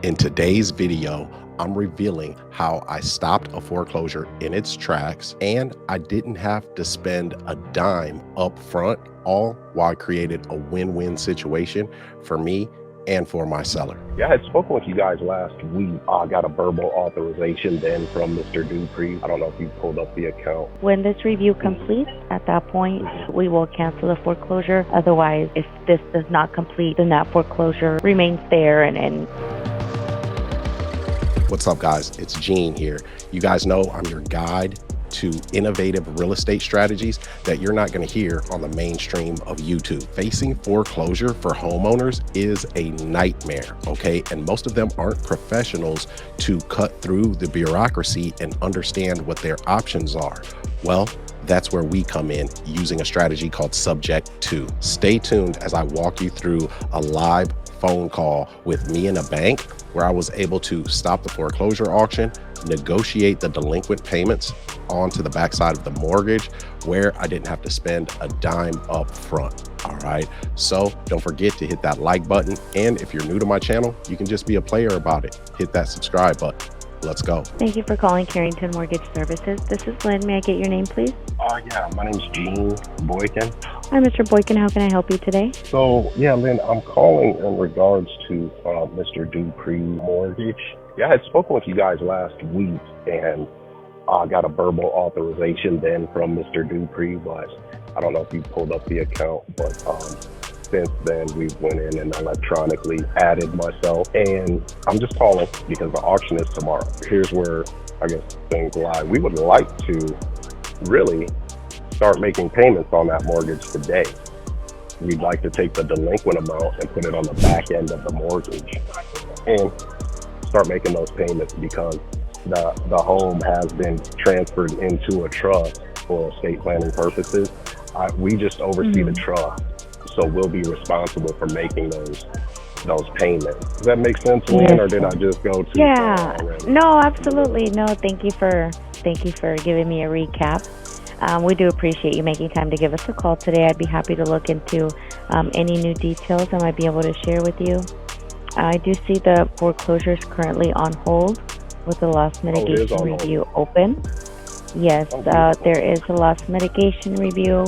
In today's video, I'm revealing how I stopped a foreclosure in its tracks and I didn't have to spend a dime up front, all while I created a win-win situation for me and for my seller. Yeah, I had spoken with you guys last week. I got a verbal authorization then from Mr. Dupree. I don't know if you pulled up the account. When this review completes, at that point, we will cancel the foreclosure. Otherwise, if this does not complete, then that foreclosure remains there and What's up, guys? It's Gene here. You guys know I'm your guide to innovative real estate strategies that you're not going to hear on the mainstream of YouTube. Facing foreclosure for homeowners is a nightmare, okay? And most of them aren't professionals to cut through the bureaucracy and understand what their options are. Well, that's where we come in using a strategy called Subject To. Stay tuned as I walk you through a live phone call with me and a bank where I was able to stop the foreclosure auction, negotiate the delinquent payments onto the backside of the mortgage where I didn't have to spend a dime up front. All right. So don't forget to hit that like button. And if you're new to my channel, you can just be a player about it. Hit that subscribe button. Let's go. Thank you for calling Carrington Mortgage Services. This is Lynn. May I get your name, please? Yeah, my name's Gene Boykin. Hi, Mr. Boykin. How can I help you today? So, yeah, Lynn, I'm calling in regards to Mr. Dupree mortgage. Yeah, I had spoken with you guys last week, and I got a verbal authorization then from Mr. Dupree, but I don't know if you pulled up the account, but since then we went in and electronically added myself, and I'm just calling because the auction is tomorrow. Here's where I guess things lie. We would like to really start making payments on that mortgage today. We'd like to take the delinquent amount and put it on the back end of the mortgage and start making those payments because the home has been transferred into a trust for estate planning purposes. We just oversee the trust, so we'll be responsible for making those payments. Does that make sense, Lynn, Yes. or did I just go too Yeah. far already? No, absolutely. No, thank you for giving me a recap. We do appreciate you making time to give us a call today. I'd be happy to look into any new details I might be able to share with you. I do see the foreclosure is currently on hold with the loss mitigation review open. Yes, there is a loss mitigation review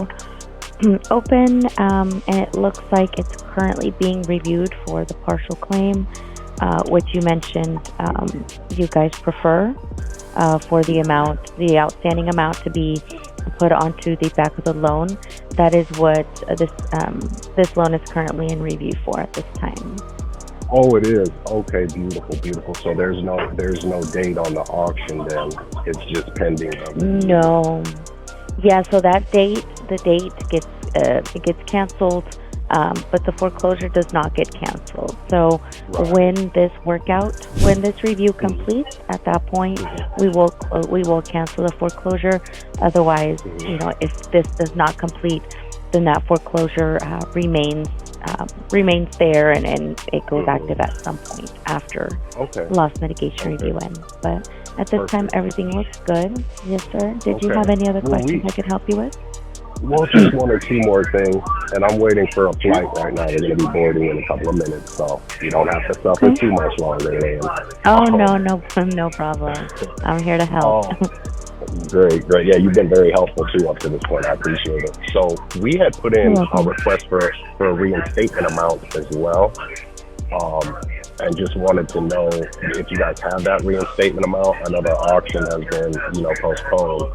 open, and it looks like it's currently being reviewed for the partial claim, which you mentioned you guys prefer for the outstanding amount to be put onto the back of the loan. That is what this loan is currently in review for at this time. Oh, it is. Okay, beautiful. So there's no date on the auction then. It's just pending. No. Yeah, so the date gets canceled, but the foreclosure does not get canceled. So when this review completes, at that point we will cancel the foreclosure. Otherwise, if this does not complete, then that foreclosure remains there and it goes active at some point after loss mitigation review ends. But at this time, everything looks good. Yes, sir. Did you have any other questions I could help you with? Well, just one or two more things, and I'm waiting for a flight right now. They're going to be boarding in a couple of minutes, so you don't have to suffer too much longer, man. Oh, no problem. I'm here to help. Great. Yeah, you've been very helpful too up to this point. I appreciate it. So we had put in a request for a reinstatement amount as well, and just wanted to know if you guys have that reinstatement amount. I know the auction has been, postponed,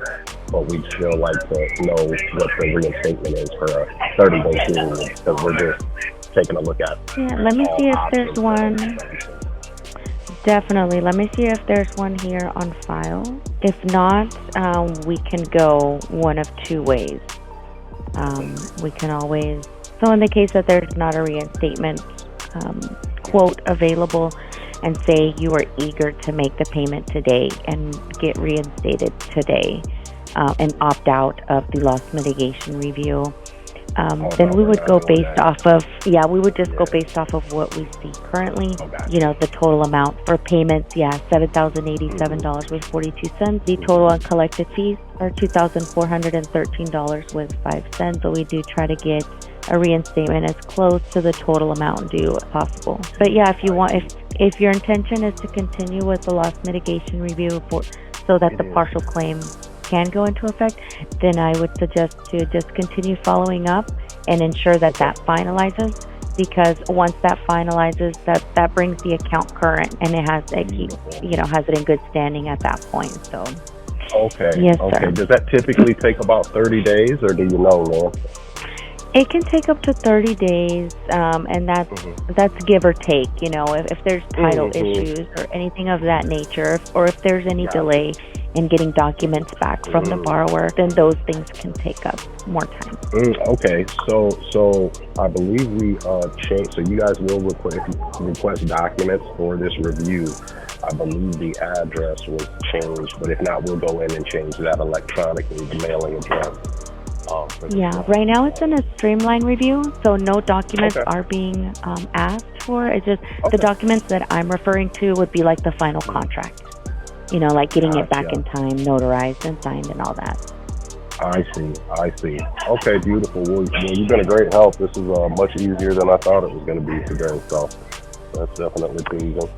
but we'd still like to know what the reinstatement is for a 30-day period because we're just taking a look at. Yeah, let me see if there's one. Definitely. Let me see if there's one here on file. If not, we can go one of two ways. We can always, so in the case that there's not a reinstatement quote available, and say you are eager to make the payment today and get reinstated today and opt out of the loss mitigation review, then we would go based off of, we would just go based off of what we see currently. The total amount for payments, $7,087 with 42 cents. The total uncollected fees are $2,413 with 5 cents. So we do try to get a reinstatement as close to the total amount due as possible. But yeah, if you want, if your intention is to continue with the loss mitigation review so that the partial claim can go into effect, then I would suggest to just continue following up and ensure that that finalizes, because once that finalizes, that brings the account current, and it has has it in good standing at that point. So okay, yes, okay. sir. Does that typically take about 30 days, or do you know, man? It can take up to 30 days, and that's give or take. If there's title issues or anything of that nature, or if there's any delay in getting documents back from the borrower, then those things can take up more time. Okay, so I believe we changed. So you guys will request documents for this review. I believe the address was changed, but if not, we'll go in and change that electronically, the mailing address. Yeah, right now it's in a streamlined review, so no documents are being asked for. It's just the documents that I'm referring to would be like the final contract. Like getting it back in time, notarized and signed and all that. I see. Okay, beautiful. Well, you've been a great help. This is much easier than I thought it was going to be today, so that's definitely pleasing.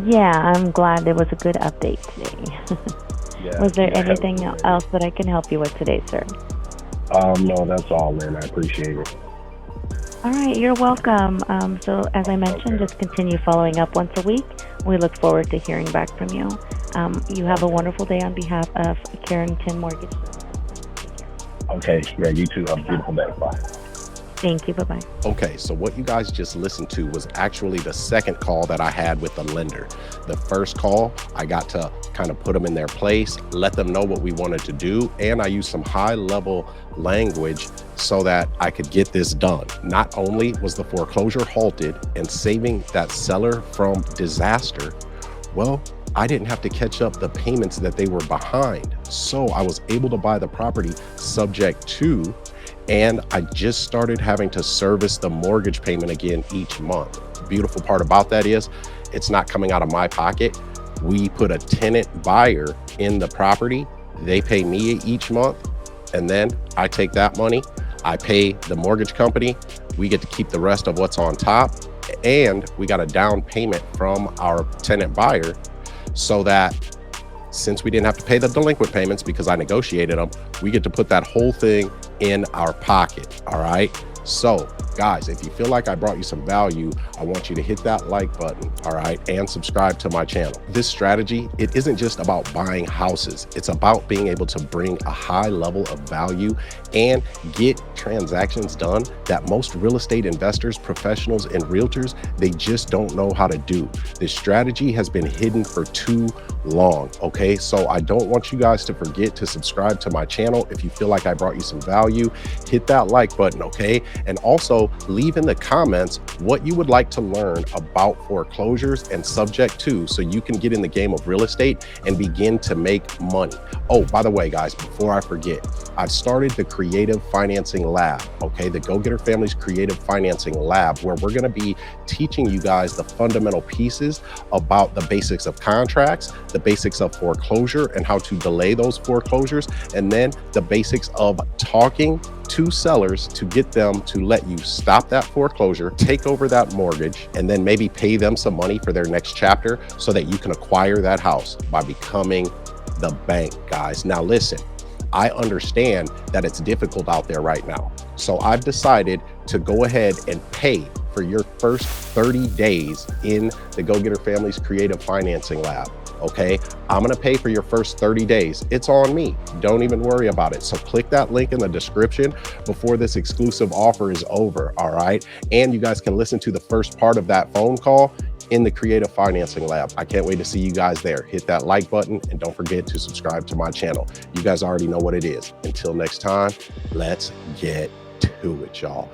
Yeah, I'm glad there was a good update today. Was there anything else that I can help you with today, sir? No, that's all, man. I appreciate it. All right, you're welcome. So as I mentioned, just continue following up once a week. We look forward to hearing back from you. You have a wonderful day on behalf of Carrington Mortgage. Okay, yeah, you too. Have a beautiful day. Bye. Thank you. Bye-bye. Okay, so what you guys just listened to was actually the second call that I had with the lender. The first call, I got to kind of put them in their place, let them know what we wanted to do, and I used some high-level language so that I could get this done. Not only was the foreclosure halted and saving that seller from disaster, well, I didn't have to catch up the payments that they were behind. So I was able to buy the property subject to, and I just started having to service the mortgage payment again each month. The beautiful part about that is it's not coming out of my pocket. We put a tenant buyer in the property. They pay me each month, and then I take that money. I pay the mortgage company. We get to keep the rest of what's on top, and we got a down payment from our tenant buyer, so that since we didn't have to pay the delinquent payments because I negotiated them, we get to put that whole thing in our pocket. All right. So guys, if you feel like I brought you some value, I want you to hit that like button, all right, and subscribe to my channel. This strategy, it isn't just about buying houses. It's about being able to bring a high level of value and get transactions done that most real estate investors, professionals, and realtors, they just don't know how to do. This strategy has been hidden for too long, okay? So I don't want you guys to forget to subscribe to my channel. If you feel like I brought you some value, hit that like button, okay? And also leave in the comments what you would like to learn about foreclosures and subject to, so you can get in the game of real estate and begin to make money. Oh, by the way, guys, before I forget, I've started the Creative Financing Lab, okay? The Go Getter Family's Creative Financing Lab, where we're gonna be teaching you guys the fundamental pieces about the basics of contracts, the basics of foreclosure and how to delay those foreclosures, and then the basics of talking to sellers to get them to let you stop that foreclosure, take over that mortgage, and then maybe pay them some money for their next chapter so that you can acquire that house by becoming the bank, guys. Now listen, I understand that it's difficult out there right now. So I've decided to go ahead and pay for your first 30 days in the Go Getter Family's Creative Financing Lab. Okay, I'm gonna pay for your first 30 days. It's on me. Don't even worry about it. So click that link in the description before this exclusive offer is over, all right? And you guys can listen to the first part of that phone call in the Creative Financing Lab. I can't wait to see you guys there. Hit that like button and don't forget to subscribe to my channel. You guys already know what it is. Until next time, let's get to it, y'all.